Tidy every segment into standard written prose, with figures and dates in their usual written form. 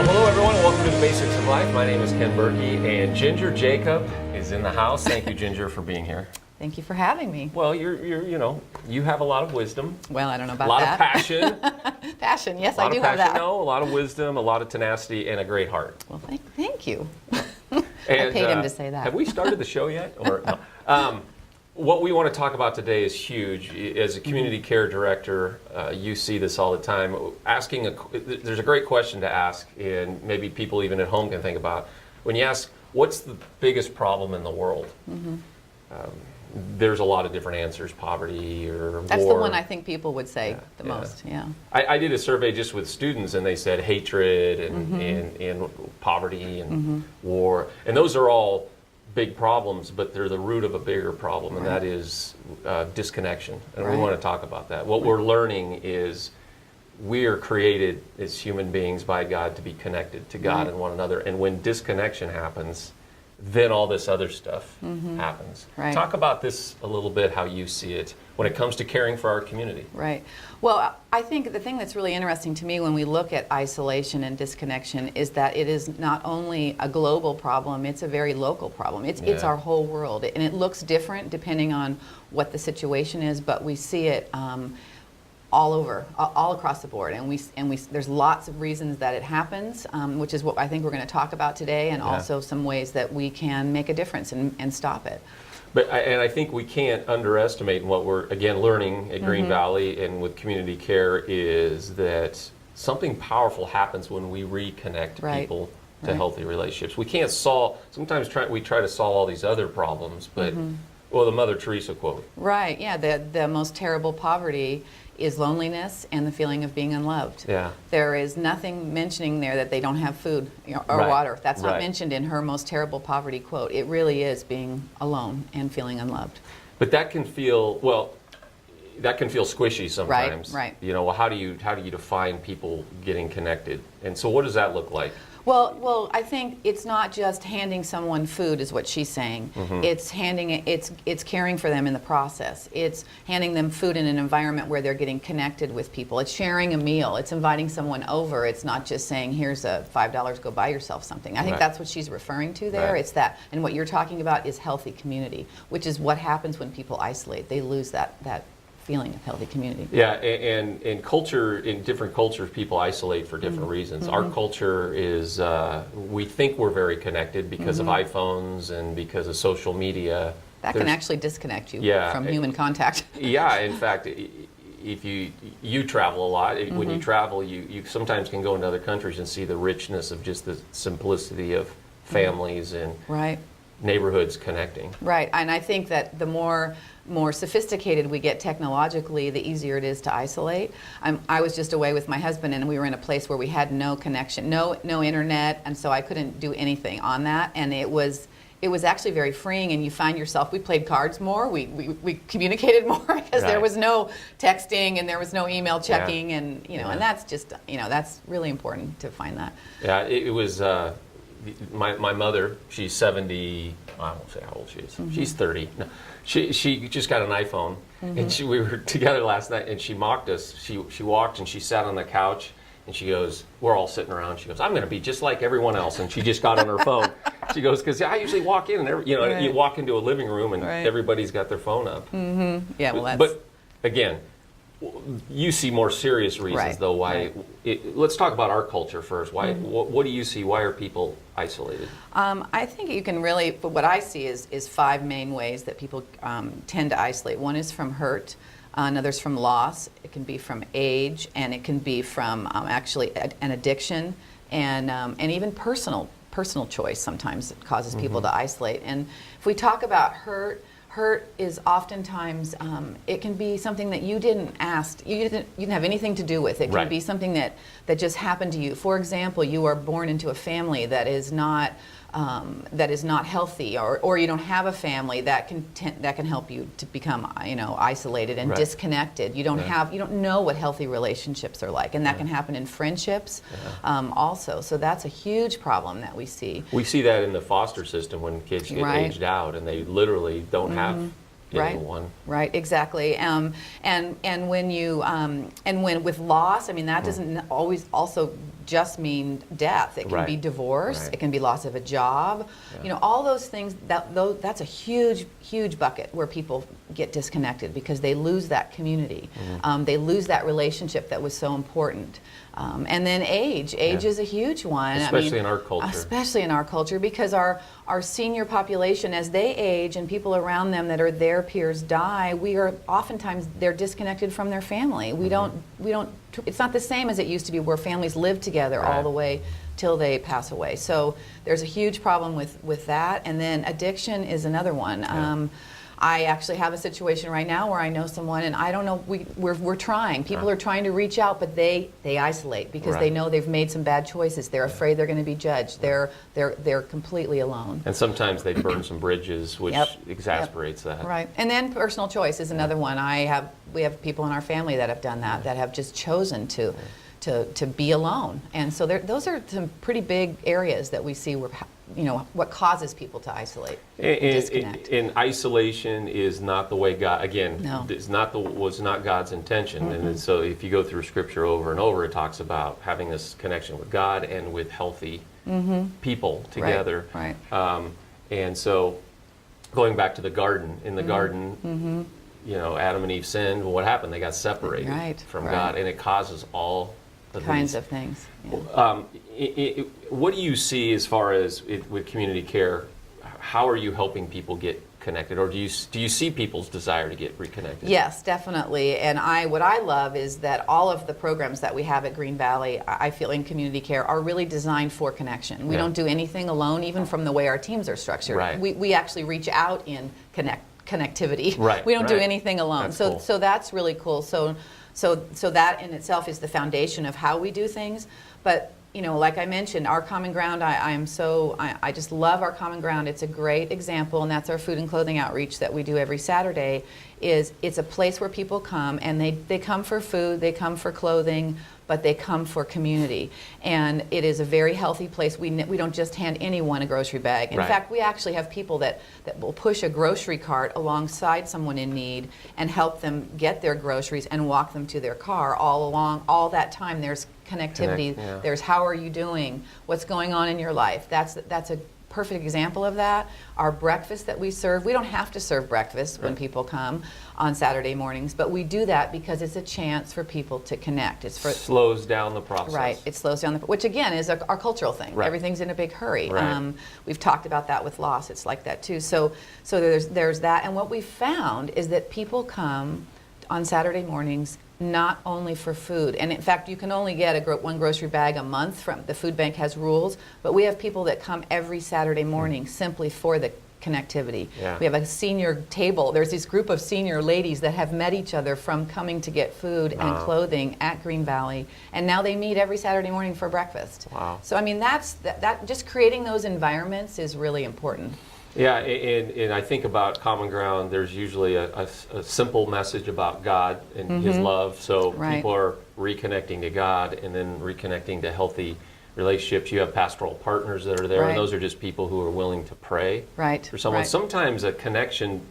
Well, hello everyone, and welcome to the Basics of Life. My name is Ken Burkey, and Ginger Jacob is in the house. Thank you, Ginger, for being here. Thank you for having me. Well, you have a lot of wisdom. Well, I don't know about that. A lot that. of passion. Passion, yes, I do have that. No, a lot of wisdom, a lot of tenacity, and a great heart. Well, thank you. And, I paid him to say that. Have we started the show yet? Or no? What we want to talk about today is huge. As a community care director, you see this all the time. There's a great question to ask, and maybe people even at home can think about. When you ask, what's the biggest problem in the world? Mm-hmm. There's a lot of different answers, poverty or That's war. the one I think people would say the most, yeah. I did a survey just with students, and they said hatred and poverty and war. And those are all big problems, but they're the root of a bigger problem, and that is disconnection. And we want to talk about that. What we're learning is we are created as human beings by God to be connected to God and one another. And when disconnection happens, then all this other stuff happens. Right. Talk about this a little bit, how you see it when it comes to caring for our community. Right. Well, I think the thing that's really interesting to me when we look at isolation and disconnection is that it is not only a global problem, it's a very local problem. It's our whole world, and it looks different depending on what the situation is, but we see it all over, all across the board, and we there's lots of reasons that it happens, which is what I think we're going to talk about today, and also some ways that we can make a difference and stop it. But I think we can't underestimate what we're again learning at Green Valley and with community care is that something powerful happens when we reconnect people to healthy relationships. We can't solve. Sometimes we try to solve all these other problems, but well, the Mother Teresa quote. Right. Yeah. The most terrible poverty is loneliness and the feeling of being unloved. Yeah. There is nothing mentioning there that they don't have food or water. That's not mentioned in her most terrible poverty quote. It really is being alone and feeling unloved. But that can feel squishy sometimes. Right. You know, well, how do you define people getting connected? And so what does that look like? Well, I think it's not just handing someone food, is what she's saying. It's it's caring for them in the process. It's handing them food in an environment where they're getting connected with people. It's sharing a meal. It's inviting someone over. It's not just saying, "Here's a $5, go buy yourself something." I think that's what she's referring to there. It's that, and what you're talking about is healthy community, which is what happens when people isolate. They lose that feeling of healthy community. Yeah, and in different cultures, people isolate for different reasons. Our culture is, we think we're very connected because of iPhones and because of social media. That can actually disconnect you from human contact. Yeah, in fact, if you travel a lot, when you travel, you sometimes can go into other countries and see the richness of just the simplicity of families and neighborhoods connecting. Right, and I think that the more sophisticated we get technologically, the easier it is to isolate. I was just away with my husband, and we were in a place where we had no connection, no internet, and so I couldn't do anything on that. And it was actually very freeing. And you find yourself, we played cards more, we communicated more because there was no texting and there was no email checking, and and that's just that's really important to find that. Yeah, it was. My mother, she's 70, I won't say how old she is. She's 30. No, she just got an iPhone, and we were together last night, and she mocked us. She walked and she sat on the couch, and she goes, we're all sitting around. She goes, I'm going to be just like everyone else, and she just got on her phone. She goes, because I usually walk in, and you walk into a living room, and everybody's got their phone up. Yeah, well, that's. But again, you see more serious reasons, though, why. Let's talk about our culture first. Why? What do you see? Why are people isolated? I think you can really, but what I see is 5 main ways that people tend to isolate. One is from hurt. Another's from loss. It can be from age, and it can be from actually an addiction, and even personal choice. Sometimes it causes people to isolate. And if we talk about hurt is oftentimes it can be something that you didn't ask, you didn't have anything to do with. It can be something that just happened to you. For example, you are born into a family that is not healthy, or you don't have a family that can help you to become isolated and disconnected. You don't know what healthy relationships are like, and that can happen in friendships also. So that's a huge problem that we see. We see that in the foster system when kids get aged out and they literally don't have anyone. Right, exactly. And when with loss, I mean that doesn't always also just mean death. It can be divorce. It can be loss of a job. All those things. That's a huge bucket where people get disconnected because they lose that community. They lose that relationship that was so important. And then age is a huge one. Especially in our culture. Especially in our culture, because our senior population, as they age and people around them that are their peers die, oftentimes they're disconnected from their family. We don't. It's not the same as it used to be, where families live together all the way till they pass away. So there's a huge problem with that. And then addiction is another one. I actually have a situation right now where I know someone, and I don't know, we're trying. People are trying to reach out, but they isolate because they know they've made some bad choices. They're afraid they're going to be judged. They're completely alone. And sometimes they burn some bridges, which exasperates that. Right. And then personal choice is another one. We have people in our family that have done that have just chosen to be alone. And so those are some pretty big areas that we see where, what causes people to isolate, disconnect. And isolation is not the way God, was not God's intention. And so if you go through Scripture over and over, it talks about having this connection with God and with healthy people together. Right. And so going back to the garden, in the garden, Adam and Eve sinned. Well, what happened? They got separated from God, and it causes all kinds of things. What do you see as far as with community care? How are you helping people get connected, or do you see people's desire to get reconnected? Yes, definitely. And what I love is that all of the programs that we have at Green Valley, I feel in community care, are really designed for connection. We don't do anything alone, even from the way our teams are structured. Right. We actually reach out in connectivity. Right. We don't do anything alone. That's cool. So that's really cool. So that in itself is the foundation of how we do things. But like I mentioned, our common ground, I just love our common ground. It's a great example, and that's our food and clothing outreach that we do every Saturday. It's a place where people come, and they come for food, they come for clothing, but they come for community. And it is a very healthy place. We don't just hand anyone a grocery bag. In fact, we actually have people that will push a grocery cart alongside someone in need and help them get their groceries and walk them to their car. All that time there's connectivity. There's how are you doing? What's going on in your life? That's a perfect example of that. Our breakfast that we serve, we don't have to serve breakfast when people come on Saturday mornings, but we do that because it's a chance for people to connect. Slows down the process. Right, it slows down which again is our cultural thing. Right. Everything's in a big hurry. Right. We've talked about that with loss. It's like that too. So there's that, and what we found is that people come on Saturday mornings not only for food, and in fact you can only get one grocery bag a month. From the food bank has rules, but we have people that come every Saturday morning simply for the connectivity. We have a senior table. There's this group of senior ladies that have met each other from coming to get food and clothing at Green Valley, and now they meet every Saturday morning for breakfast. So I mean, that just creating those environments is really important. Yeah, and I think about common ground, there's usually a simple message about God and His love. So people are reconnecting to God and then reconnecting to healthy relationships. You have pastoral partners that are there, and those are just people who are willing to pray for someone. Sometimes a connection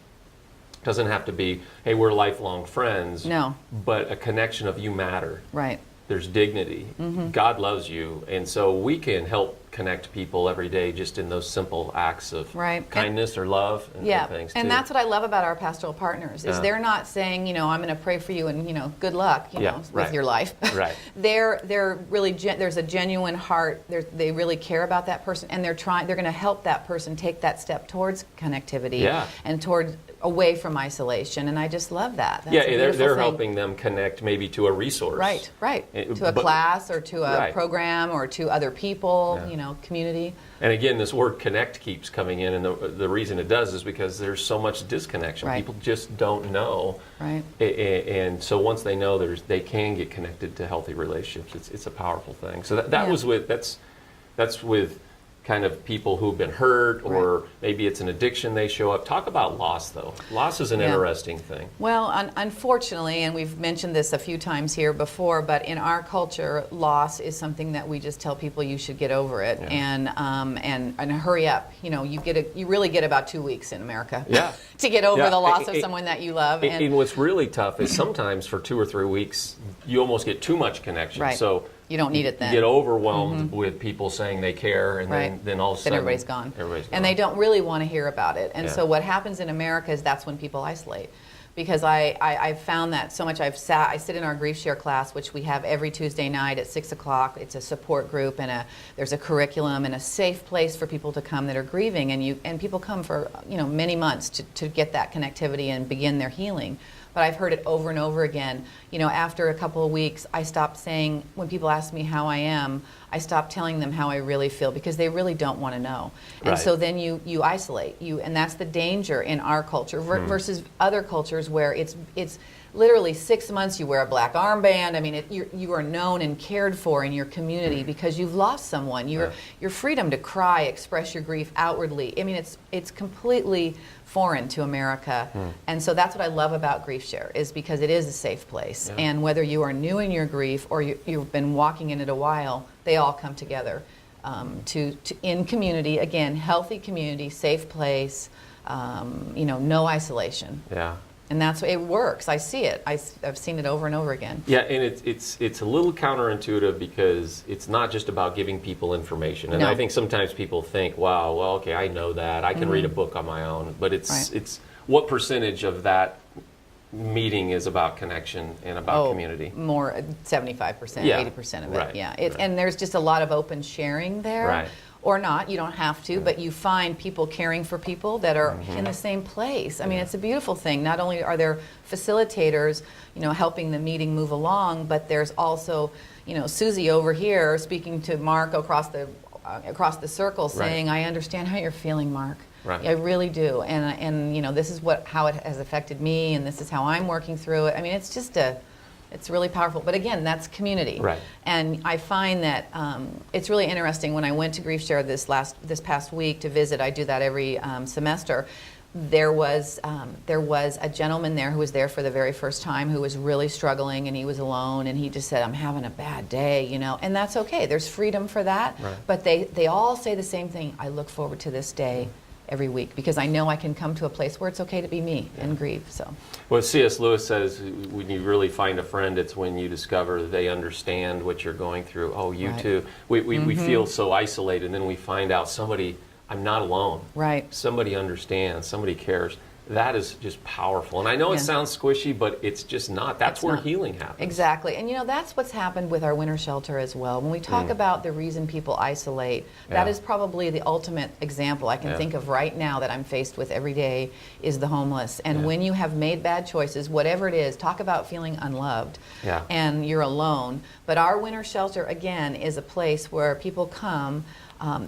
doesn't have to be, hey, we're lifelong friends. No. But a connection of you matter. Right. There's dignity. God loves you. And so we can help connect people every day just in those simple acts of kindness or love and things too. And that's what I love about our pastoral partners is they're not saying, I'm going to pray for you and, good luck, with your life. Right. They're really, there's a genuine heart. They really care about that person, and they're going to help that person take that step towards connectivity and toward away from isolation, and I just love that. That's they're helping them connect maybe to a resource. Right. To a class or to a program or to other people, community. And again, this word connect keeps coming in, and the reason it does is because there's so much disconnection. People just don't know. And so once they know, they can get connected to healthy relationships. It's a powerful thing. So that's with kind of people who've been hurt, or maybe it's an addiction they show up. Talk about loss, though. Loss is an interesting thing. Well, unfortunately, and we've mentioned this a few times here before, but in our culture, loss is something that we just tell people you should get over it and hurry up. You really get about 2 weeks in America to get over the loss of someone that you love. And what's really tough is sometimes for 2 or 3 weeks, you almost get too much connection. So You don't need it then. You get overwhelmed with people saying they care, and Right. then all of a Then sudden everybody's gone. Everybody's gone. And they don't really want to hear about it. And Yeah. so what happens in America is that's when people isolate. Because I've found that so much. I sit in our grief share class, which we have every Tuesday night at 6 o'clock. It's a support group, and there's a curriculum and a safe place for people to come that are grieving. And people come for many months to get that connectivity and begin their healing. But I've heard it over and over again. After a couple of weeks, I stopped saying, when people ask me how I am, I stopped telling them how I really feel, because they really don't want to know. And Right. so then you isolate. And that's the danger in our culture versus other cultures where it's literally 6 months you wear a black armband. I mean, you are known and cared for in your community because you've lost someone. Your freedom to cry, express your grief outwardly. I mean, it's completely foreign to America. And so that's what I love about Grief Share, is because it is a safe place. Yeah. And whether you are new in your grief or you've been walking in it a while, they all come together to in community, again, healthy community, safe place, no isolation. Yeah. And it works. I see it. I've seen it over and over again. Yeah, and it's a little counterintuitive, because it's not just about giving people information. And No. I think sometimes people think, wow, well, okay, I know that. I can read a book on my own. But it's what percentage of that meeting is about connection and about community? More 75%, Yeah. 80% of it. Right. Yeah. Right. And there's just a lot of open sharing there. Right. Or not, you don't have to, but you find people caring for people that are in the same place. I mean, it's a beautiful thing. Not only are there facilitators, helping the meeting move along, but there's also, Susie over here speaking to Mark across the circle, saying, "I understand how you're feeling, Mark. Right. I really do, and this is how it has affected me, and this is how I'm working through it." I mean, it's really powerful. But again, that's community. Right. And I find that it's really interesting. When I went to Grief Share this past week to visit, I do that every semester. There was a gentleman there who was there for the very first time, who was really struggling, and he was alone, and he just said, "I'm having a bad day," and that's okay. There's freedom for that. Right. But they all say the same thing. "I look forward to this day every week, because I know I can come to a place where it's okay to be me and grieve." So. Well, C.S. Lewis says, when you really find a friend, it's when you discover they understand what you're going through. Oh, you Right. too. We feel so isolated, and then we find out I'm not alone. Right. Somebody understands, somebody cares. That is just powerful. And I know it Yeah. sounds squishy, but it's just not. That's It's where not. healing happens. Exactly. And that's what's happened with our winter shelter as well. When we talk about the reason people isolate, that Yeah. is probably the ultimate example I can Yeah. think of right now that I'm faced with every day, is the homeless. And Yeah. when you have made bad choices, whatever it is, talk about feeling unloved, Yeah. and you're alone. But our winter shelter, again, is a place where people come.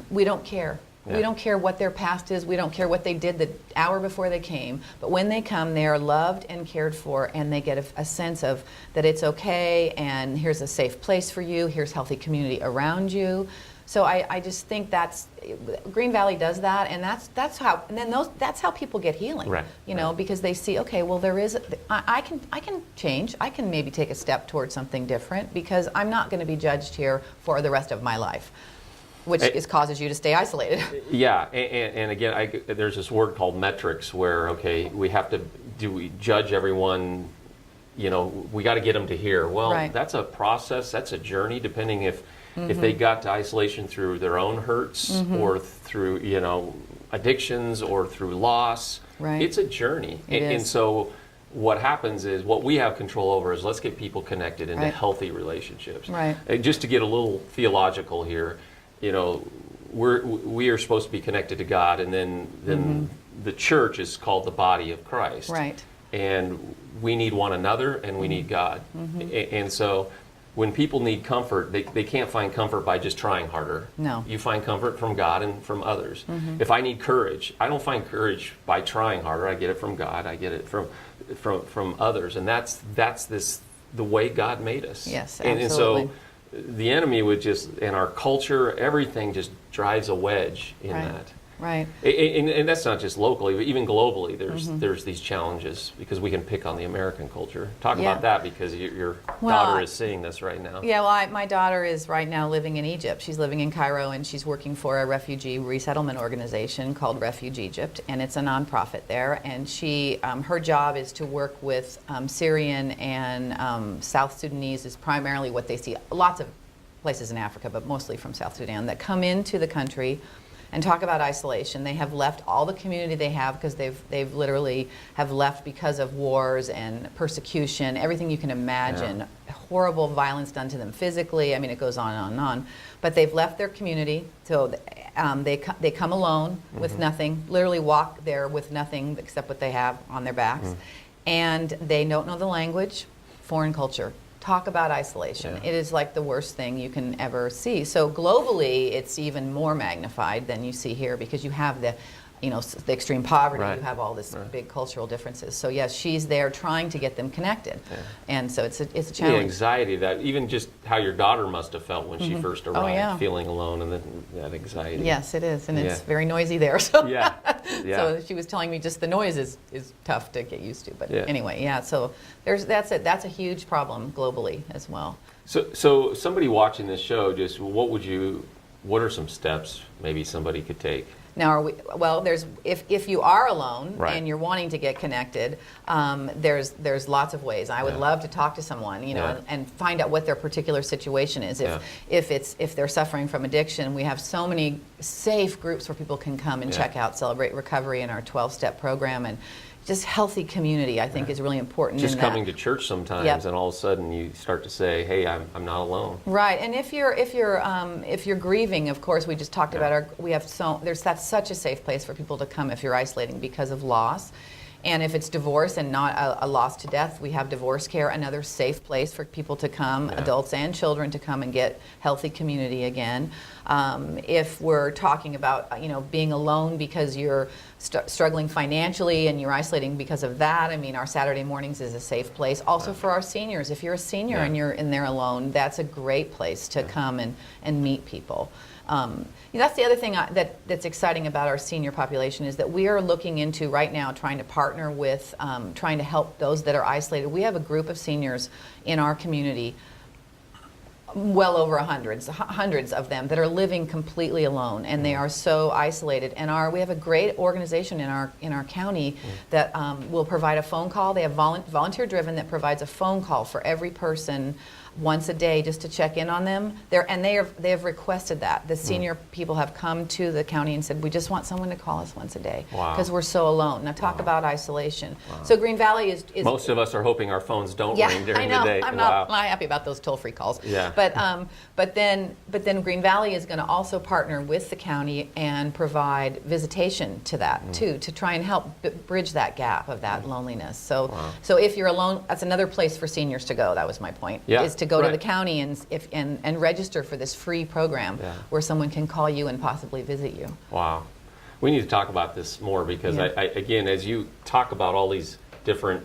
We don't care. Yeah. We don't care what their past is. We don't care what they did the hour before they came. But when they come, they are loved and cared for, and they get a sense of that it's okay, and here's a safe place for you, here's healthy community around you. So I just think Green Valley does that, and that's how people get healing. Right, Because they see, okay, well, I can change. I can maybe take a step towards something different, because I'm not going to be judged here for the rest of my life, which causes you to stay isolated. Yeah, and again, there's this word called metrics, where, okay, do we judge everyone, we got to get them to here. Well, Right. that's a process, that's a journey, depending if they got to isolation through their own hurts, or through, addictions, or through loss. Right. It's a journey. It And is. so what happens is, what we have control over is, let's get people connected into Right. healthy relationships. Right. Just to get a little theological here, we are supposed to be connected to God, and then the church is called the body of Christ. Right. And we need one another, and we need God. And so when people need comfort, they can't find comfort by just trying harder. No. You find comfort from God and from others. If I need courage, I don't find courage by trying harder. I get it from God. I get it from others. And that's the way God made us. Yes, And absolutely. so the enemy would in our culture, everything just drives a wedge in Right. that. Right. And that's not just locally, but even globally, there's these challenges, because we can pick on the American culture. Talk Yeah. about that, because your Well, daughter is seeing this right now. Yeah, well, my daughter is right now living in Egypt. She's living in Cairo, and she's working for a refugee resettlement organization called Refuge Egypt, and it's a nonprofit there. And her job is to work with Syrian and South Sudanese is primarily what they see. Lots of places in Africa, but mostly from South Sudan, that come into the country and talk about isolation. They have left all the community they have because they've literally have left because of wars and persecution, everything you can imagine, horrible violence done to them physically. I mean, it goes on and on and on. But they've left their community, so they come alone with nothing, literally walk there with nothing except what they have on their backs, and they don't know the language, foreign culture. Talk about isolation. It is like the worst thing you can ever see. So globally, it's even more magnified than you see here because you have the, the extreme poverty. You have all this big cultural differences. So yes, she's there trying to get them connected, and so it's a challenge. The anxiety, that even just how your daughter must have felt when she first arrived, feeling alone, and then that anxiety. Yes, it is, and it's very noisy there. So so she was telling me just the noise is tough to get used to. But anyway, so that's a huge problem globally as well. So somebody watching this show, just what are some steps maybe somebody could take? Now, if you are alone and you're wanting to get connected, there's lots of ways. I would love to talk to someone, and find out what their particular situation is. If they're suffering from addiction, we have so many safe groups where people can come and check out Celebrate Recovery in our 12-step program, and just healthy community, I think, is really important. Just coming to church sometimes, and all of a sudden you start to say, "Hey, I'm not alone." Right, and if you're grieving, of course, we just talked about that's such a safe place for people to come if you're isolating because of loss. And if it's divorce and not a loss to death, we have divorce care, another safe place for people to come, adults and children, to come and get healthy community again. If we're talking about being alone because you're struggling financially and you're isolating because of that, I mean, our Saturday mornings is a safe place. Also for our seniors, if you're a senior and you're in there alone, that's a great place to come and meet people. That's the other thing that's exciting about our senior population, is that we are looking into right now trying to partner with, trying to help those that are isolated. We have a group of seniors in our community, well over hundreds of them, that are living completely alone, and they are so isolated. And we have a great organization in our county that will provide a phone call. They have volunteer driven that provides a phone call for every person once a day just to check in on them. They have requested that. The senior people have come to the county and said, we just want someone to call us once a day because we're so alone. Now talk about isolation. So Green Valley is most of us are hoping our phones don't ring during the day. I'm not happy about those toll-free calls. But then Green Valley is going to also partner with the county and provide visitation to that too, to try and help bridge that gap of that loneliness. So if you're alone, that's another place for seniors to go. That was my point. Is to go to the county and register for this free program where someone can call you and possibly visit you. Wow. We need to talk about this more because, again, as you talk about all these different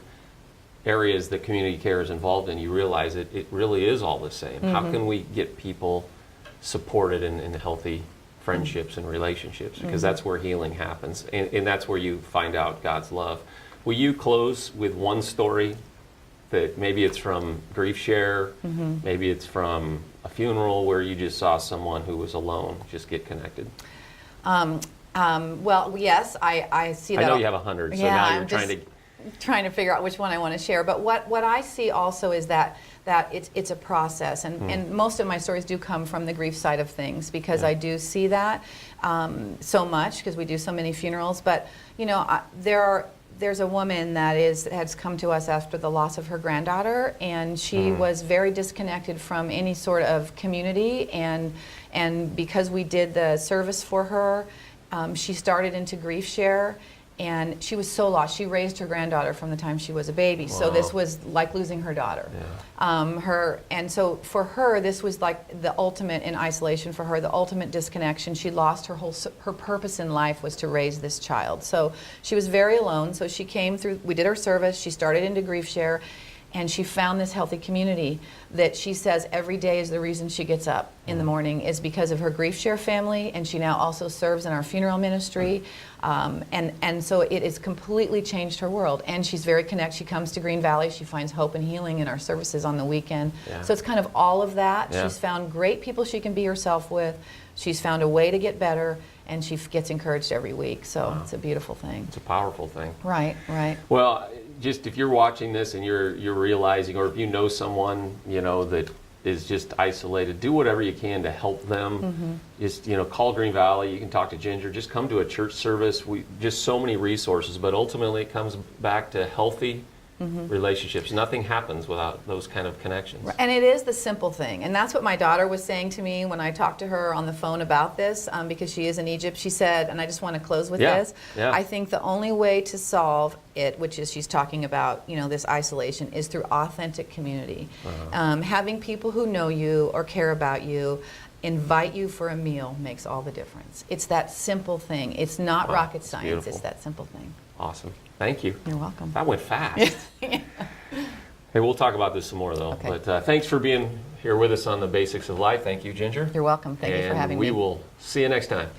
areas that community care is involved in, you realize it really is all the same. How can we get people supported in healthy friendships and relationships? Because that's where healing happens, and that's where you find out God's love. Will you close with one story? That maybe it's from Grief Share, maybe it's from a funeral where you just saw someone who was alone just get connected. Well, yes, I see that. I know you have 100, so now you're trying to figure out which one I want to share. But what I see also is that it's a process, and most of my stories do come from the grief side of things because I do see that so much because we do so many funerals. But there's a woman that has come to us after the loss of her granddaughter, and she was very disconnected from any sort of community, and because we did the service for her, she started into Grief Share, and she was so lost. She raised her granddaughter from the time she was a baby, so this was like losing her daughter. And so for her, this was like the ultimate in isolation for her, the ultimate disconnection. She lost her purpose in life was to raise this child. So she was very alone. So she came through, we did her service, she started into Grief Share, and she found this healthy community that she says every day is the reason she gets up in the morning is because of her Grief Share family, and she now also serves in our funeral ministry. And so it has completely changed her world, and she's very connected. She comes to Green Valley, she finds hope and healing in our services on the weekend. So it's kind of all of that. She's found great people she can be herself with. She's found a way to get better, and she gets encouraged every week. So it's a beautiful thing. It's a powerful thing. Right. Well, just if you're watching this and you're realizing, or if you know someone that is just isolated, do whatever you can to help them. Just, call Green Valley. You can talk to Ginger. Just come to a church service. Just so many resources, but ultimately it comes back to healthy relationships. Nothing happens without those kind of connections. And it is the simple thing. And that's what my daughter was saying to me when I talked to her on the phone about this, because she is in Egypt. She said, and I just want to close with this, I think the only way to solve it, which is she's talking about, this isolation, is through authentic community. Having people who know you or care about you invite you for a meal makes all the difference. It's that simple thing. It's not rocket science. Beautiful. It's that simple thing. Awesome. Thank you. You're welcome. That went fast. Hey, we'll talk about this some more, though. Okay. But thanks for being here with us on the Basics of Life. Thank you, Ginger. You're welcome. Thank you for having me. And we will see you next time.